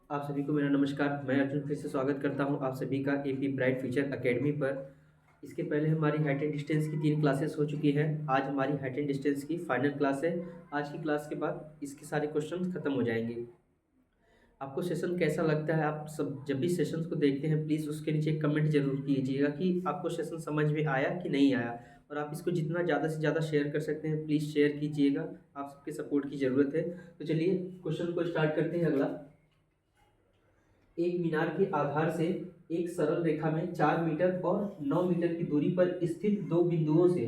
आप सभी को मेरा नमस्कार। मैं अर्जुन फिर से स्वागत करता हूं आप सभी का एपी ब्राइट फ्यूचर एकेडमी पर। इसके पहले हमारी हाइट एंड डिस्टेंस की 3 क्लासेस हो चुकी है। आज हमारी हाइट एंड डिस्टेंस की फाइनल क्लास है। आज की क्लास के बाद इसके सारे क्वेश्चन खत्म हो जाएंगे। आपको सेशन कैसा लगता है? आप सब जब भी सेशंस को देखते हैं प्लीज़ उसके नीचे कमेंट जरूर कीजिएगा कि आपको सेशन समझ में आया कि नहीं आया। और आप इसको जितना ज़्यादा से ज़्यादा शेयर कर सकते हैं प्लीज़ शेयर कीजिएगा। आप सबके सपोर्ट की ज़रूरत है। तो चलिए क्वेश्चन को स्टार्ट करते हैं। अगला, एक मीनार के आधार से एक सरल रेखा में 4 मीटर और 9 मीटर की दूरी पर स्थित दो बिंदुओं से।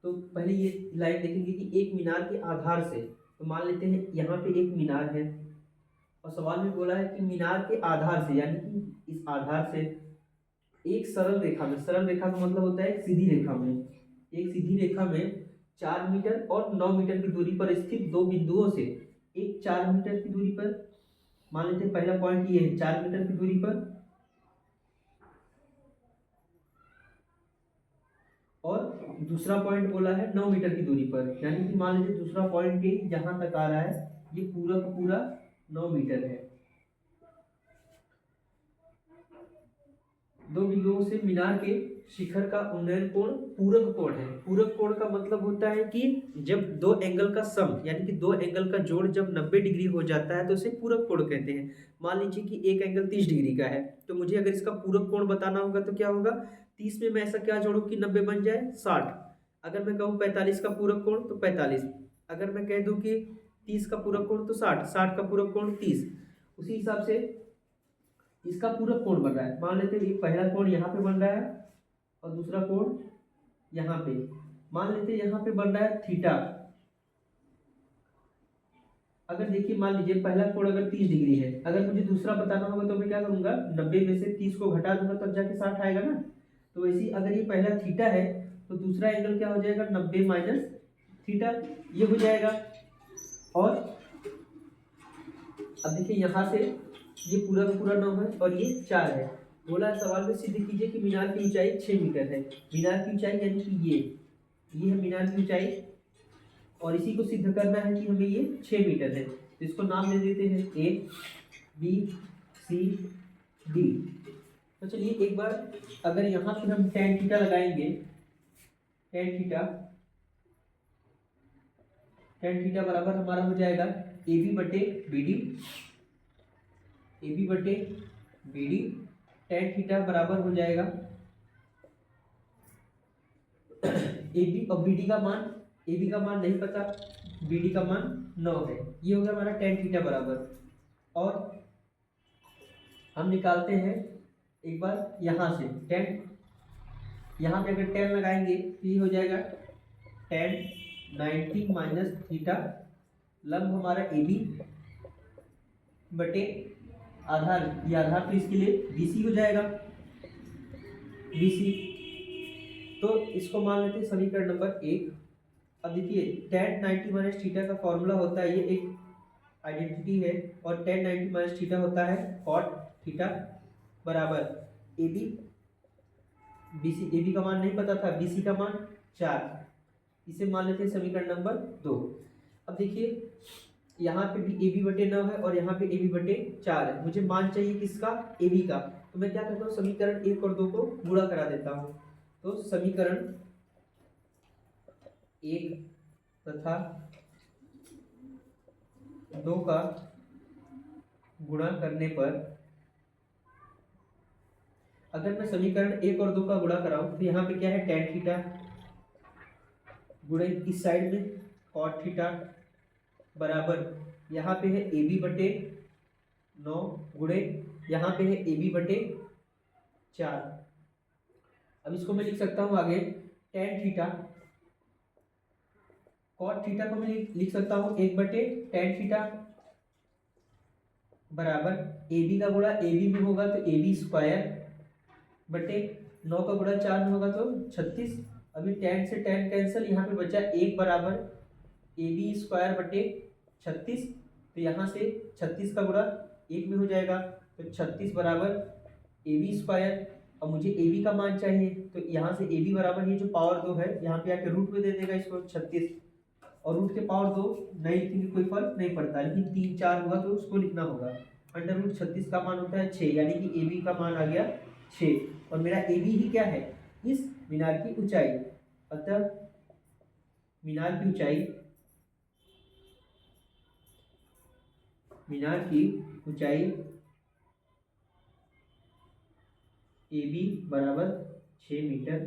तो पहले ये लाइन देखेंगे कि एक मीनार के आधार से। तो मान लेते हैं यहाँ पे एक मीनार है और सवाल में बोला है कि मीनार के आधार से, यानी कि इस आधार से एक सरल रेखा में, सरल रेखा का मतलब होता है एक सीधी रेखा में, एक सीधी रेखा में 4 मीटर और 9 मीटर की दूरी पर स्थित दो बिंदुओं से। एक 4 मीटर की दूरी पर, मान लेते हैं पहला पॉइंट ये है 4 मीटर की दूरी पर, और दूसरा पॉइंट बोला है 9 मीटर की दूरी पर। यानी कि मान लीजिए दूसरा पॉइंट ये जहां तक आ रहा है ये पूरा का पूरा 9 मीटर है। दो बिंदुओं से मीनार के शिखर का उन्नयन कोण पूरक कोण है। पूरक कोण का मतलब होता है कि जब दो एंगल का सम, यानी कि दो एंगल का जोड़ जब 90 डिग्री हो जाता है तो उसे पूरक कोण कहते हैं। मान लीजिए कि एक एंगल 30 डिग्री का है, तो मुझे अगर इसका पूरक कोण बताना होगा तो क्या होगा, 30 में मैं ऐसा क्या जोड़ू कि 90 बन जाए 60। अगर मैं कहूँ 45 का पूरक कोण तो 45। अगर मैं कह दूं कि 30 का पूरक कोण तो 60, 60 का पूरक कोण 30। उसी हिसाब से इसका पूरक कोण बन रहा है। मान लेते हैं ये पहला कोण यहाँ पे बन रहा है और दूसरा कोण यहाँ पे, मान लेते हैं यहाँ पे बन रहा है थीटा। अगर देखिए मान लीजिए पहला कोण अगर 30 डिग्री है, अगर मुझे दूसरा बताना होगा तो मैं क्या करूंगा, 90 में से 30 को घटा दूंगा तब जाके 60 आएगा ना। तो वैसे ही अगर ये पहला थीटा है तो दूसरा एंगल क्या हो जाएगा, 90 माइनस थीटा, ये हो जाएगा। और अब देखिए यहाँ से ये पूरा का पूरा 9 है और ये 4 है। बोला है सवाल में सिद्ध कीजिए कि मीनार की ऊंचाई 6 मीटर है। मीनार की ऊंचाई यानी कि ये है मीनार की ऊंचाई, और इसी को सिद्ध करना है कि हमें ये 6 मीटर है। तो इसको नाम दे देते हैं ए बी सी डी। तो चलिए एक बार अगर यहाँ पर हम tan थीटा लगाएंगे, tan थीटा बराबर हमारा हो जाएगा ए बी बटे बी डी। tan थीटा बराबर हो जाएगा ए बी और बी डी का मान, ए बी का मान नहीं पता, बी डी का मान 9 है। ये हो गया हमारा tan थीटा बराबर। और हम निकालते हैं एक बार यहाँ से tan, यहाँ पे अगर tan लगाएंगे तो ये हो जाएगा tan 90 माइनस थीटा, लंब हमारा ए बी बटे आधार, ये आधार तो इसके लिए BC हो जाएगा, BC। तो इसको मान लेते हैं समीकरण नंबर 1। अब देखिए tan 90 माइनस थीटा का फॉर्मूला होता है, ये एक आइडेंटिटी है, और tan 90 माइनस थीटा होता है cot थीटा बराबर AB BC। AB का मान नहीं पता था, BC का मान 4। इसे मान लेते हैं समीकरण नंबर 2। अब देखिए यहाँ पे भी AB बटे 9 है और यहाँ पे AB बटे 4 है। मुझे मान चाहिए किसका, AB का। तो मैं क्या करता हूँ, समीकरण 1 और 2 को गुणा करा देता हूँ। तो समीकरण 1 तथा 2 का गुणा करने पर, अगर मैं समीकरण 1 और 2 का गुणा कराऊं तो यहाँ पे क्या है, tan थीटा गुणे इस साइड में cot थीटा बराबर यहाँ पे है AB बटे 9 गुणे यहाँ पे है AB बटे 4। अब इसको मैं लिख सकता हूँ आगे tan थीटा, cot थीटा को मैं लिख सकता हूँ 1 बटे tan थीटा बराबर AB का गुणा AB में होगा तो AB स्क्वायर बटे 9 का गुणा 4 में होगा तो 36। अभी tan से tan कैंसिल, यहाँ पे बचा 1 बराबर AB स्क्वायर बटे 36। तो यहाँ से 36 का गुणा 1 में हो जाएगा तो 36 बराबर AB स्क्वायर। अब मुझे AB का मान चाहिए तो यहाँ से AB बराबर ये जो पावर 2 है यहाँ पे आके रूट में दे देगा इसको 36, और रूट के पावर 2 नहीं लिखेंगे कोई फर्क नहीं पड़ता, लेकिन 3 4 हुआ तो उसको लिखना होगा। √36 का मान होता है 6, यानी कि ए बी का मान आ गया 6 और मेरा ए बी ही क्या है, इस मीनार की ऊंचाई। अतः मीनार की ऊंचाई ए बी बराबर 6 मीटर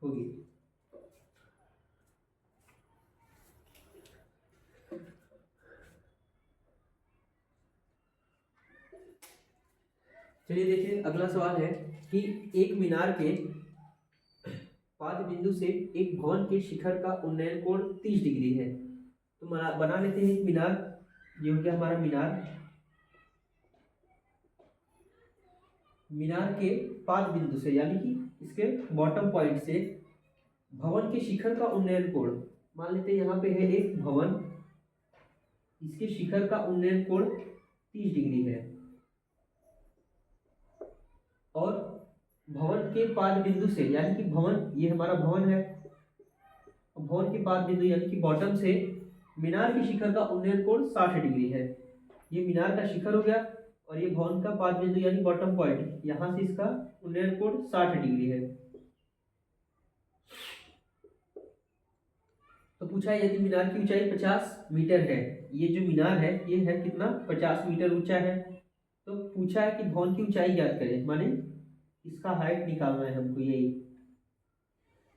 होगी। चलिए देखिए अगला सवाल है कि एक मीनार के पाद बिंदु से एक भवन के शिखर का उन्नयन कोण 30 डिग्री है। तो बना लेते हैं एक मीनार। ये हो गया हमारा मीनार के पाद बिंदु से यानी कि इसके बॉटम पॉइंट से भवन के शिखर का उन्नयन कोण, मान लेते हैं यहाँ पे है एक भवन, इसके शिखर का उन्नयन कोण 30 डिग्री है और भवन के पाद बिंदु से यानी कि भवन, ये हमारा भवन है, भवन के पाद बिंदु यानी कि बॉटम से मीनार के शिखर का उन्नयन कोण 60 डिग्री है। ये मीनार का शिखर हो गया और ये भवन का पाद बिंदु यानी बॉटम पॉइंट, यहां से इसका उन्नयन कोण 60 डिग्री है। तो पूछा है यदि मीनार की ऊंचाई 50 मीटर है, ये जो मीनार है ये है कितना, 50 मीटर ऊंचा है। तो पूछा है कि भवन की ऊंचाई ज्ञात करें, माने इसका हाइट निकालना है हमको, यही।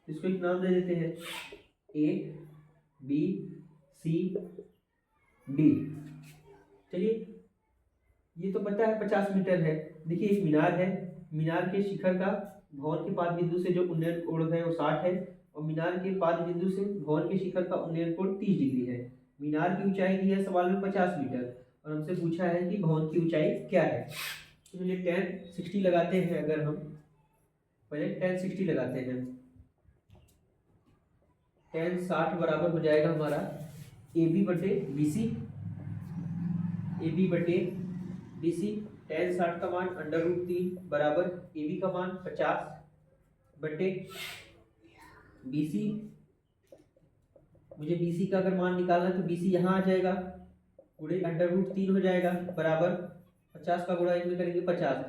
इसको एक नाम दे देते हैं ए बी सी डी। चलिए ये तो पता है 50 मीटर है। देखिए एक मीनार है, मीनार के शिखर का भवन के पाद बिंदु से जो उन्नयन कोण है वो 60 है और मीनार के पाद बिंदु से भवन के शिखर का उन्नयन कोण 30 डिग्री है। मीनार की ऊंचाई दी है सवाल में 50 मीटर और हमसे पूछा है कि भवन की ऊंचाई क्या है। तो चलिए tan 60 लगाते हैं। अगर हम पहले tan 60 लगाते हैं, tan 60 बराबर हो जाएगा हमारा ए बी बटे बी सी। tan 60 का मान √3 बराबर ए बी का मान 50 बटे बी सी। मुझे बी सी का अगर मान निकालना है तो बी सी यहाँ आ जाएगा, गुणे √3 हो जाएगा बराबर 50 का गुणा इसमें करेंगे 50।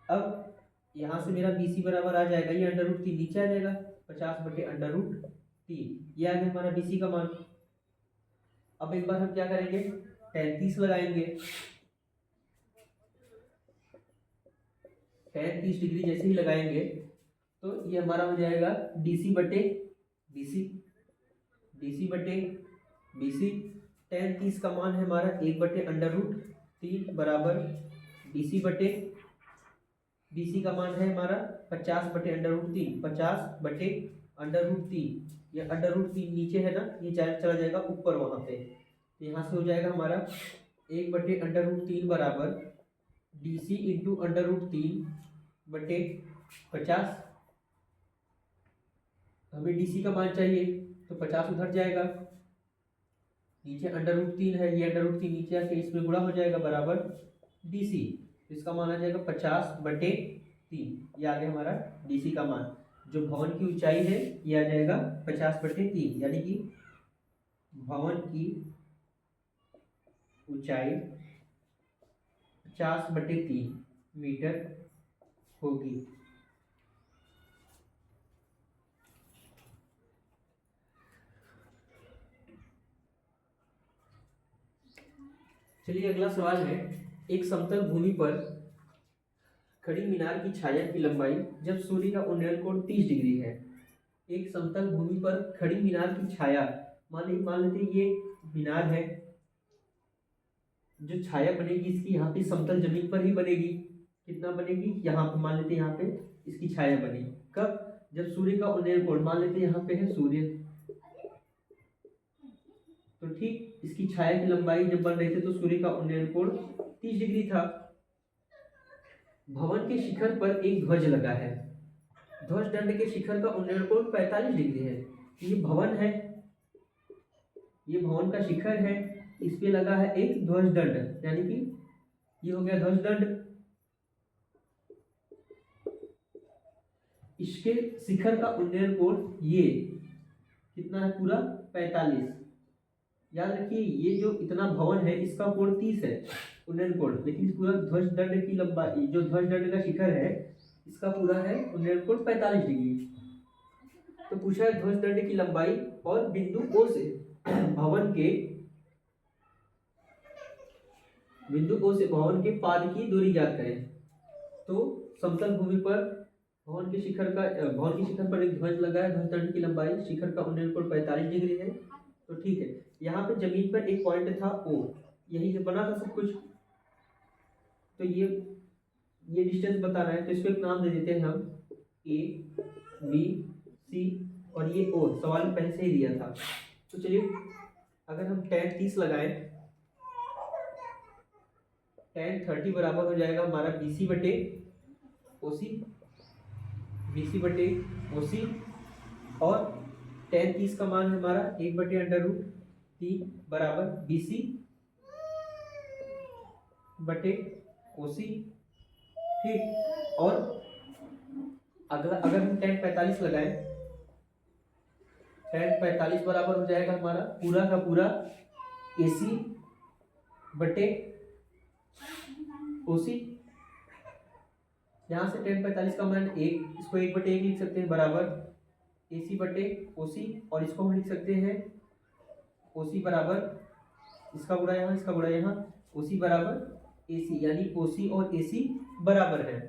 अब यहाँ से मेरा बी सी बराबर आ जाएगा, ये √3 नीचे आ जाएगा, 50 बटे √3, ये आ गया हमारा बी सी का मान। अब एक बार हम क्या करेंगे, 33 लगाएंगे। tan 30 डिग्री जैसे ही लगाएंगे तो ये हमारा हो जाएगा DC बटे BC। tan 30 का मान है हमारा 1 बटे √3 बराबर DC बटे BC का मान है हमारा 50 बटे √3, 50 बटे √3। ये √3 नीचे है ना, ये चला जाएगा ऊपर वहां पे, तो यहाँ से हो जाएगा हमारा 1 बटे √3 बराबर DC इंटू √3 बटे 50। हमें DC का मान चाहिए तो 50 उधर जाएगा, नीचे √3 है, ये √3 नीचे आके इसमें गुणा हो जाएगा बराबर DC। इसका मान आ जाएगा 50 बटे 3, ये आ गया हमारा DC का मान। जो भवन की ऊंचाई है ये आ जाएगा 50 बटे 3, यानी कि भवन की ऊंचाई 50 बटे 3 मीटर होगी। चलिए अगला सवाल है, एक समतल भूमि पर खड़ी मीनार की छाया की लंबाई जब सूर्य का उन्नयन कोण 30 डिग्री है। एक समतल भूमि पर खड़ी मीनार की छाया, मान लेते ये मीनार है, जो छाया बनेगी इसकी यहाँ पे समतल जमीन पर ही बनेगी। कितना बनेगी, यहाँ पे मान लेते यहाँ पे इसकी छाया बनी कब, जब सूर्य का उन्नयन कोण, मान लेते यहाँ पे है सूर्य, तो ठीक इसकी छाया की लंबाई जब बन रही थी तो सूर्य का उन्नयन कोण 30 डिग्री था। भवन के शिखर पर एक ध्वज लगा है, ध्वज दंड के शिखर का उन्नयन कोण 45 डिग्री है। ये भवन है, ये भवन का शिखर है, इस पे लगा है एक ध्वज दंड, यानी कि ये हो गया ध्वज दंड। इसके शिखर का उन्नयन कोण ये कितना है, पूरा 45, याद रखिए ये जो इतना भवन है इसका कोण 30 है उन्नयन कोण, लेकिन इस पूरा ध्वज दंड की लंबाई, जो ध्वज दंड का शिखर है इसका पूरा है उन्नयन कोण 45 डिग्री। तो पूछा है ध्वज दंड की लंबाई और बिंदु O से भवन के पाद की दूरी ज्ञात करें। तो समतल भूमि पर भवन के शिखर पर एक ध्वज लगा है, ध्वज दंड की लंबाई, शिखर का उन्नयन कोण 45 डिग्री है। तो ठीक है, यहाँ पे जमीन पर एक पॉइंट था O, यही जो बना था सब कुछ। तो ये डिस्टेंस बता रहा है, तो इसको एक नाम दे देते हैं हम A, B, C और ये O, सवाल में पहले से ही दिया था। तो चलिए अगर हम tan 30 लगाएं, tan 30 बराबर हो जाएगा हमारा BC बटे OC और tan 30 का मान है हमारा 1/√3 बराबर BC बटे OC। ठीक, और अगर हम tan 45 लगाएं, tan 45 बराबर हो जाएगा हमारा पूरा का पूरा AC बटे OC। यहाँ से tan 45 का मान 1, इसको 1/1 लिख सकते हैं बराबर AC बटे OC, और इसको हम लिख सकते हैं OC बराबर इसका गुणा यहाँ, इसका गुणा यहाँ, OC बराबर AC, यानी OC और AC बराबर है।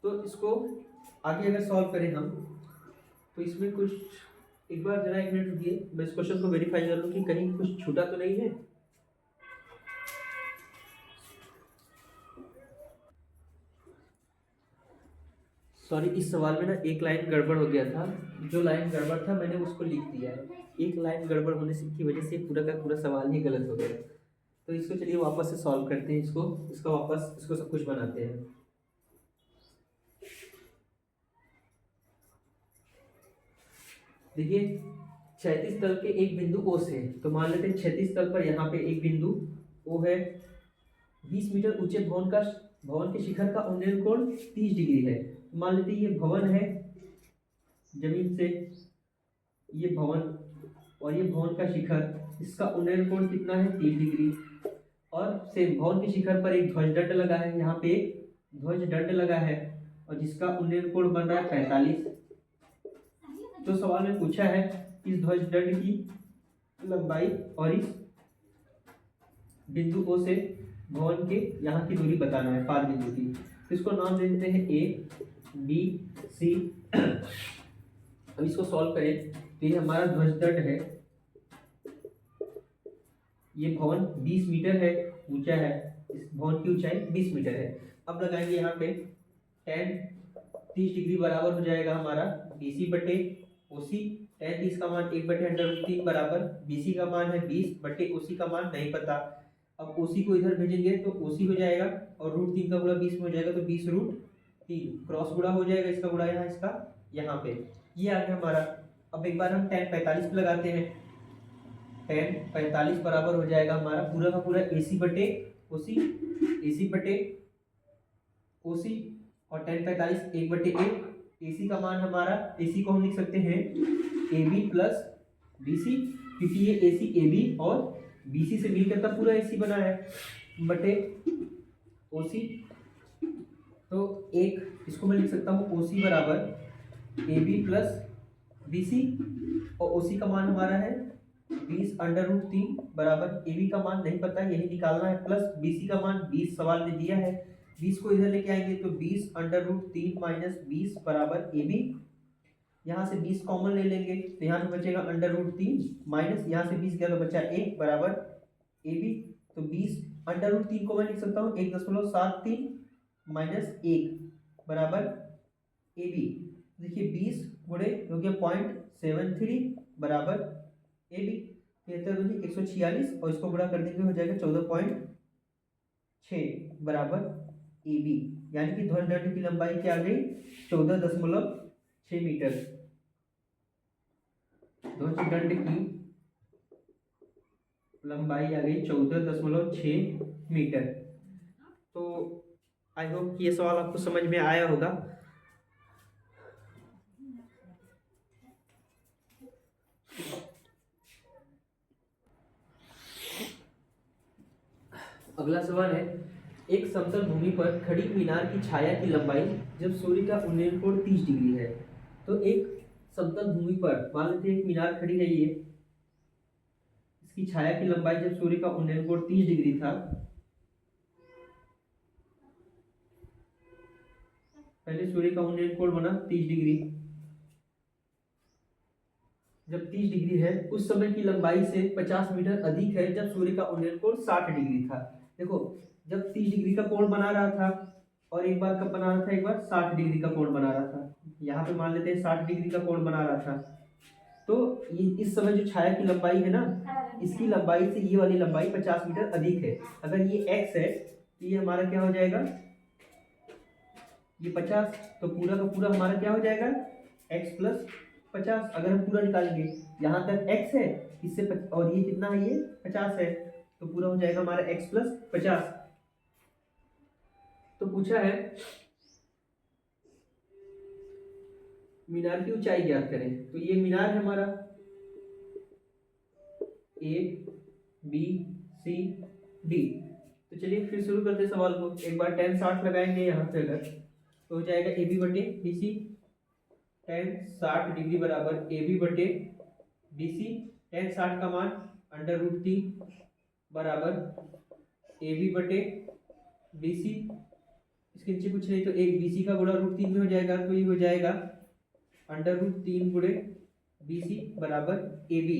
तो इसको आगे अगर सॉल्व करें हम, तो इसमें कुछ, एक बार जरा 1 मिनट रुकिए, मैं इस क्वेश्चन को वेरीफाई कर लूँ कि कहीं कुछ छूटा तो नहीं है। सॉरी, इस सवाल में ना एक लाइन गड़बड़ हो गया था, जो लाइन गड़बड़ था मैंने उसको लिख दिया है। एक लाइन गड़बड़ होने की वजह से पूरा का पूरा सवाल ही गलत हो गया। तो इसको चलिए वापस से सॉल्व करते हैं, इसको सब कुछ बनाते हैं। देखिए क्षैतिज तल के एक बिंदु O से, तो मान लेते हैं क्षैतिज तल पर यहाँ पे एक बिंदु O है, 20 मीटर ऊंचे भवन के शिखर का उन्नयन कोण 30 डिग्री है। मान लेते हैं ये भवन है, जमीन से ये भवन और ये भवन का शिखर, इसका उन्नयन कोण कितना है 30 डिग्री। और सेम भवन के शिखर पर एक ध्वज दंड लगा है, यहाँ पे एक ध्वज दंड लगा है और जिसका उन्नयन कोण बन रहा है 45। तो सवाल में पूछा है इस ध्वज दंड की लंबाई और इस बिंदु O से भवन के यहाँ की दूरी बताना है, पाद बिंदु की। तो इसको नाम दे देते हैं A, B, C। अब इसको सॉल्व करें तो ये हमारा ध्वज दंड है, ये भवन 20 मीटर है ऊंचा है, इस भवन की ऊंचाई 20 मीटर है। अब लगाएंगे यहाँ पे tan 30 डिग्री बराबर हो जाएगा हमारा BC बटे OC। tan 30 का मान 1/√3 बराबर BC का मान है 20 बटे OC का मान नहीं पता। अब OC को इधर भेजेंगे तो OC हो जाएगा और √3 का गुणा 20 में हो जाएगा, तो 20√3 क्रॉस गुणा हो जाएगा, इसका गुणा यहाँ, इसका यहाँ पे, ये आ गया हमारा। अब एक बार हम tan 45 पे लगाते हैं, tan 45 बराबर हो जाएगा हमारा पूरा का पूरा AC बटे OC और tan 45 1/1, AC का मान हमारा, AC को हम लिख सकते हैं AB प्लस BC, क्योंकि ये AC AB और BC से मिलकर का पूरा AC बना है, बटे OC। तो एक इसको मैं लिख सकता हूँ OC बराबर AB प्लस BC और OC का मान हमारा है 20/√3 बराबर AB का मान नहीं पता है, यही निकालना है, प्लस BC का मान 20 सवाल में दिया है। 20 को इधर लेके आएंगे तो 20/√3 माइनस 20 बराबर AB। यहाँ से 20 कॉमन ले लेंगे तो यहाँ पे बचेगा √3 माइनस यहाँ से 20 गया तो बचा 1 बराबर AB। तो 20/√3 को मैं लिख सकता हूँ 1.73 माइनस 1 बराबर AB। देखिए 20 गुणे हो गया 0.73 बराबर AB। 146 और इसको गुणा कर देंगे हो जाएगा 14.6 बराबर AB, यानी कि ध्वज दंड की लंबाई क्या आ गई 14.6 मीटर। ध्वज दंड की लंबाई आ गई 14.6 मीटर। तो आई होप कि ये सवाल आपको समझ में आया होगा। अगला सवाल है, एक समतल भूमि पर खड़ी मीनार की छाया की लंबाई जब सूर्य का उन्नयन कोण 30 डिग्री है। तो एक समतल भूमि पर मान लेते हैं एक मीनार खड़ी है, ये इसकी छाया की लंबाई जब सूर्य का उन्नयन कोण 30 डिग्री था, पहले सूर्य का उन्नयन कोण बना 30 डिग्री, जब 30 डिग्री है उस समय की लंबाई से 50 मीटर अधिक है जब सूर्य का उन्नयन कोण 60 डिग्री था। देखो जब 30 डिग्री का कोण बना रहा था और एक बार कब बना रहा था, एक बार 60 डिग्री का कोण बना रहा था, यहाँ पे मान लेते हैं 60 डिग्री का कोण बना रहा था। तो ये इस समय जो छाया की लंबाई है ना, इसकी लंबाई से ये वाली लंबाई 50 मीटर अधिक है। अगर ये x है तो ये हमारा क्या हो जाएगा, ये 50, तो पूरा का पूरा हमारा क्या हो जाएगा x प्लस 50। अगर हम पूरा निकालेंगे, यहाँ तक x है इससे और ये कितना है, ये 50 है, तो पूरा हो जाएगा हमारा x प्लस 50। तो पूछा है मीनार की ऊंचाई ज्ञात करें। तो ये मीनार है हमारा A B C D। तो चलिए फिर शुरू करते हैं सवाल को। एक बार tan 60 लगाएंगे यहाँ पे, अगर तो हो जाएगा AB बटे BC, tan 60 डिग्री बराबर AB बटे BC। tan 60 का मान √3 बराबर AB बटे BC। इसके नीचे कुछ नहीं तो एक BC का गुणा √3 में हो जाएगा, तो ये हो जाएगा √3 गुणे BC बराबर AB।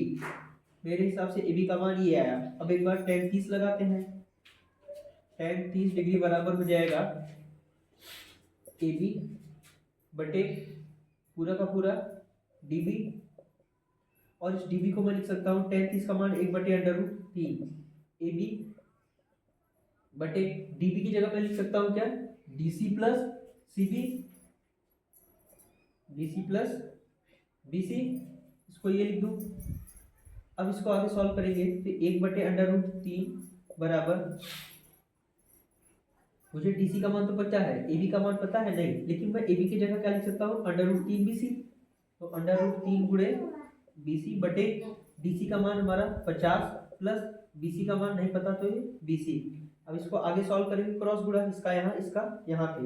मेरे हिसाब से AB का मान ये आया। अब एक बार tan 30 लगाते हैं, tan 30 डिग्री बराबर हो जाएगा AB बटे पूरा का पूरा DB, और इस DB को मैं लिख सकता हूँ tan 30 का मान 1 बटे √3। AB बटे DB की जगह मैं लिख सकता हूँ क्या, DC plus CB, DC plus BC, इसको ये लिख दूँ। अब इसको आगे सॉल्व करेंगे तो 1 बटे √3 बराबर, मुझे DC का मान तो पता है, AB का मान पता है नहीं, लेकिन मैं AB की जगह क्या लिख सकता हूँ, √3 BC। तो √3 गुणे BC बटे DC का मान हमारा 50 प्लस BC का मान नहीं पता तो ये BC। अब इसको आगे सॉल्व करेंगे, क्रॉस गुणा इसका यहाँ इसका यहाँ पे,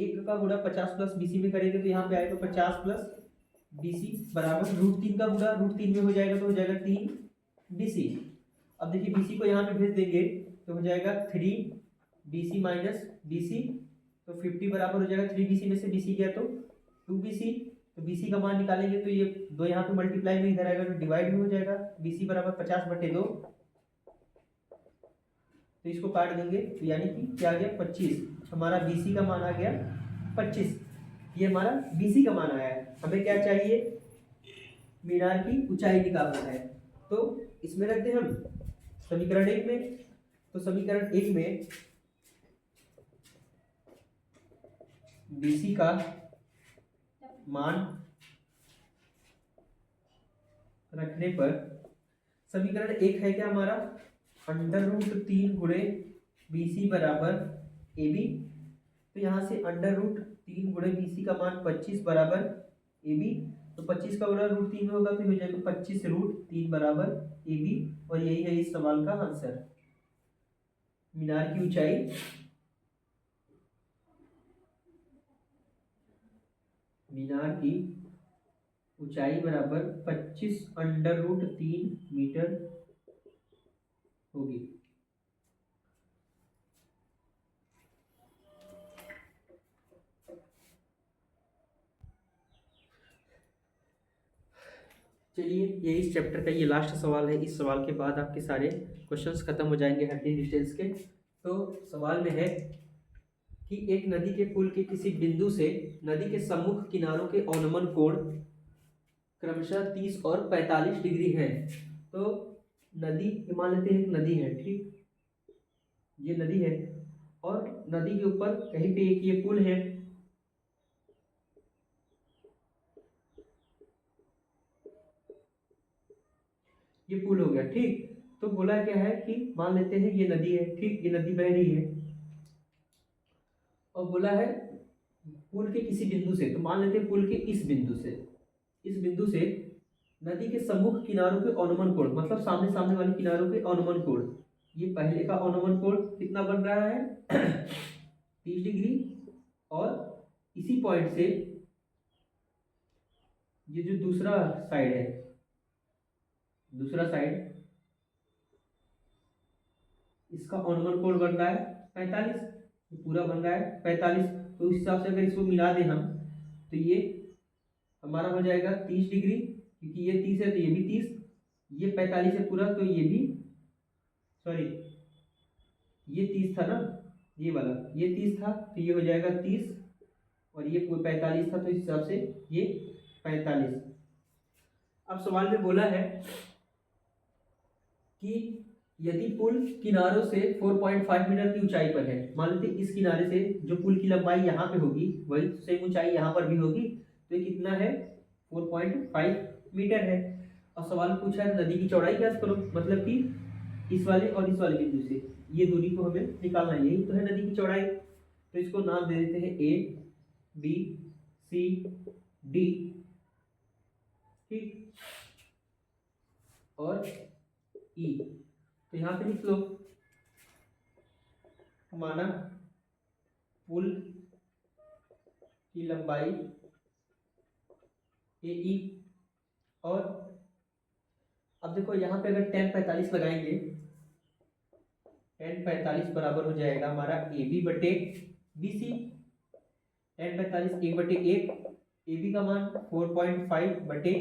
एक का गुणा 50 प्लस BC में करेंगे तो यहाँ पे आएगा 50 प्लस BC बराबर √3 का गुणा √3 में हो जाएगा तो हो जाएगा 3 BC। अब देखिए BC को यहाँ पे भेज देंगे तो हो जाएगा 3 BC माइनस BC, तो 50 बराबर हो जाएगा 3 BC में से BC गया तो 2 BC। तो BC का मान निकालेंगे तो ये दो यहाँ पे मल्टीप्लाई में इधर आएगा तो डिवाइड में हो जाएगा, BC बराबर 50 बटे 2, तो इसको काट देंगे तो यानी कि क्या आ गया 25। हमारा BC का मान आ गया 25। ये हमारा BC का मान आया है। हमें क्या चाहिए, मीनार की ऊंचाई निकालना है। तो इसमें रखते हैं हम समीकरण 1 में। तो समीकरण 1 में BC का मान रखने पर समीकरण 1 है क्या हमारा, √3 गुणे BC बराबर AB। तो यहाँ से √3 गुणे BC का मान 25 बराबर AB, तो 25 का गुणा √3 में होगा तो हो जाएगा 25√3 बराबर AB। और यही है इस सवाल का आंसर। मीनार की ऊंचाई बराबर 25√3 मीटर होगी। चलिए ये इस चैप्टर का ये लास्ट सवाल है। इस सवाल के बाद आपके सारे क्वेश्चंस खत्म हो जाएंगे हड्डी डिटेल्स के। तो सवाल में है कि एक नदी के पुल के किसी बिंदु से नदी के सम्मुख किनारों के अवनमन कोण क्रमशः 30 और 45 डिग्री है। तो नदी, मान लेते हैं एक नदी है, ठीक, ये नदी है और नदी के ऊपर कहीं पे एक ये पुल है, ये पुल हो गया, ठीक। तो बोला क्या है कि मान लेते हैं ये नदी है, ठीक, ये नदी बह रही है और बोला है पुल के किसी बिंदु से, तो मान लेते हैं पुल के इस बिंदु से नदी के सम्मुख किनारों के अवनमन कोण, मतलब सामने सामने वाले किनारों के अवनमन कोण ये पहले का ऑनोमल कोण कितना बन रहा है 30 डिग्री, और इसी पॉइंट से ये जो दूसरा साइड है, दूसरा साइड इसका ऑनोमल कोण बन रहा है 45, पूरा बन रहा है 45। तो उस हिसाब से अगर इसको मिला दें हम, तो ये हमारा हो जाएगा 30 डिग्री, क्योंकि ये 30 है तो ये भी 30, ये 45 है पूरा तो ये भी, सॉरी ये 30 था ना, ये वाला ये 30 था तो ये हो जाएगा 30, और ये 45 था तो इस हिसाब से ये 45। अब सवाल में बोला है कि यदि पुल किनारों से 4.5 मीटर की ऊंचाई पर है, मान लेते इस किनारे से जो पुल की लंबाई यहाँ पे होगी वही सेम ऊंचाई यहाँ पर भी होगी, तो ये कितना है 4.5 मीटर है। और सवाल पूछा है नदी की चौड़ाई ज्ञात करो, मतलब कि इस वाले और इस वाले बिंदु से ये दूरी को हमें निकालना है, यही तो है नदी की चौड़ाई। तो इसको नाम दे देते हैं A B C D, ठीक, और E। तो यहां पे लिख लो, माना पुल की लंबाई AE, और अब देखो यहाँ पे अगर tan 45 लगाएंगे, tan 45 बराबर हो जाएगा हमारा AB बटे BC। tan 45 1 बटे 1, AB का मान 4.5 बटे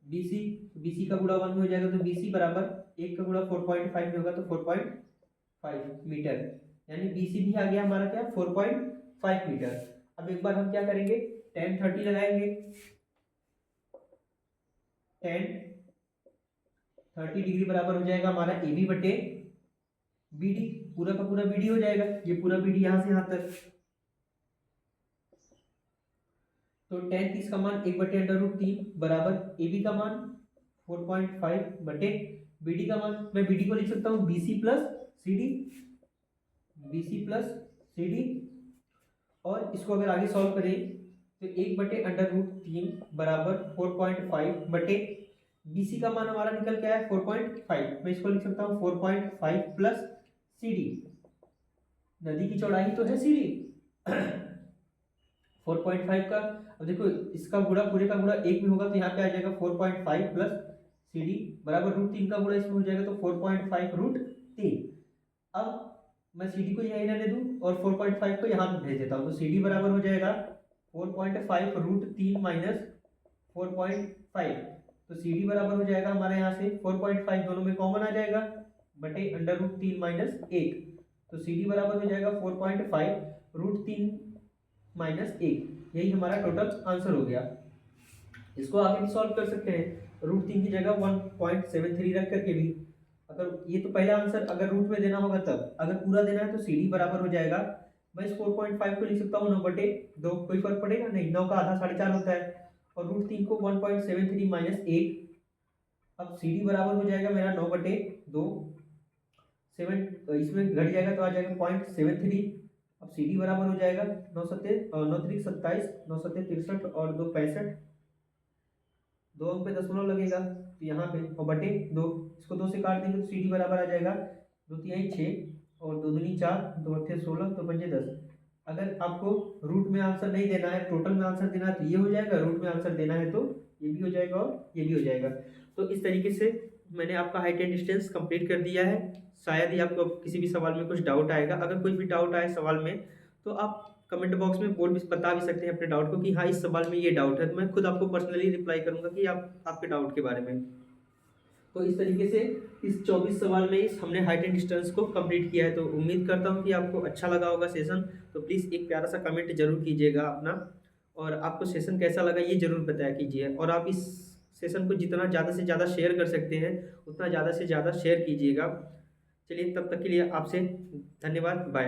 BC, BC का गुणा 1 में हो जाएगा तो BC बराबर 1 का गुणा 4.5 में होगा तो 4.5 मीटर, यानी BC भी आ गया हमारा क्या 4.5 मीटर। अब एक बार हम क्या करेंगे, tan 30 लगाएंगे, tan 30 डिग्री बराबर हो जाएगा हमारा AB बटे BD, पूरा का पूरा BD हो जाएगा, ये पूरा BD यहां से यहां तक। तो tan 30 का मान 1 बटे √3 बराबर AB का मान 4.5 बटे BD का मान, मैं BD को लिख सकता हूँ BC plus CD, BC plus CD, और इसको अगर आगे सॉल्व करें तो 1 बटे √3 बराबर 4.5 बटे BC का मान हमारा निकल के आया 4.5, मैं इसको लिख सकता हूँ 4.5 प्लस CD, नदी की चौड़ाई तो है CD 4.5 का। अब देखो इसका गुणा पूरे का गुणा 1 में होगा तो यहाँ पे आ जाएगा 4.5 प्लस CD बराबर √3 का गुणा इसमें हो जाएगा तो 4.5 √3। अब मैं CD को यहीं रहने दूं और 4.5 को यहाँ पे भेज देता हूँ, तो CD बराबर हो जाएगा 4.5 √3 माइनस 4.5, तो CD बराबर हो जाएगा हमारे यहाँ से 4.5 दोनों में कॉमन आ जाएगा बटे √3 माइनस 1, तो CD बराबर हो जाएगा 4.5 √3 माइनस 1, यही हमारा टोटल आंसर हो गया। इसको आगे भी सॉल्व कर सकते हैं, √3 की जगह 1.73 रख करके भी, अगर ये तो पहला आंसर अगर रूट में देना होगा तब, अगर पूरा देना है तो CD बराबर हो जाएगा, मैं इस 4.5 को लिख सकता हूँ 9 बटे 2, कोई फर्क पड़ेगा नहीं, 9 का आधा 4.5 होता है, और √3 को 1.73 माइनस 1, अब CD बराबर हो जाएगा मेरा 9 बटे 2, 7 इसमें घट जाएगा तो आ जाएगा 0.73, अब CD बराबर हो जाएगा 9 3 27, 9 7 63 और 2 65, 2 अंक पे दशमलव लगेगा तो यहाँ पे, और बटे 2, इसको 2 से काट देंगे तो CD बराबर आ जाएगा 2 तिहाई 6 और 2 दूनी 4, 2 अट्ठे 16, तो 5 10। अगर आपको रूट में आंसर नहीं देना है, टोटल में आंसर देना है तो ये हो जाएगा, रूट में आंसर देना है तो ये भी हो जाएगा और ये भी हो जाएगा। तो इस तरीके से मैंने आपका हाइट एंड डिस्टेंस कंप्लीट कर दिया है। शायद ही आपको किसी भी सवाल में कुछ डाउट आएगा, अगर कोई भी डाउट आए सवाल में तो आप कमेंट बॉक्स में बता भी सकते हैं अपने डाउट को कि हाँ इस सवाल में ये डाउट है, तो मैं खुद आपको पर्सनली रिप्लाई करूंगा कि आप आपके डाउट के बारे में। तो इस तरीके से इस 24 सवाल में इस हमने हाइट एंड डिस्टेंस को कंप्लीट किया है। तो उम्मीद करता हूँ कि आपको अच्छा लगा होगा सेशन। तो प्लीज़ एक प्यारा सा कमेंट जरूर कीजिएगा अपना, और आपको सेशन कैसा लगा ये जरूर बताया कीजिए, और आप इस सेशन को जितना ज़्यादा से ज़्यादा शेयर कर सकते हैं उतना ज़्यादा से ज़्यादा शेयर कीजिएगा। चलिए तब तक के लिए आपसे धन्यवाद, बाय।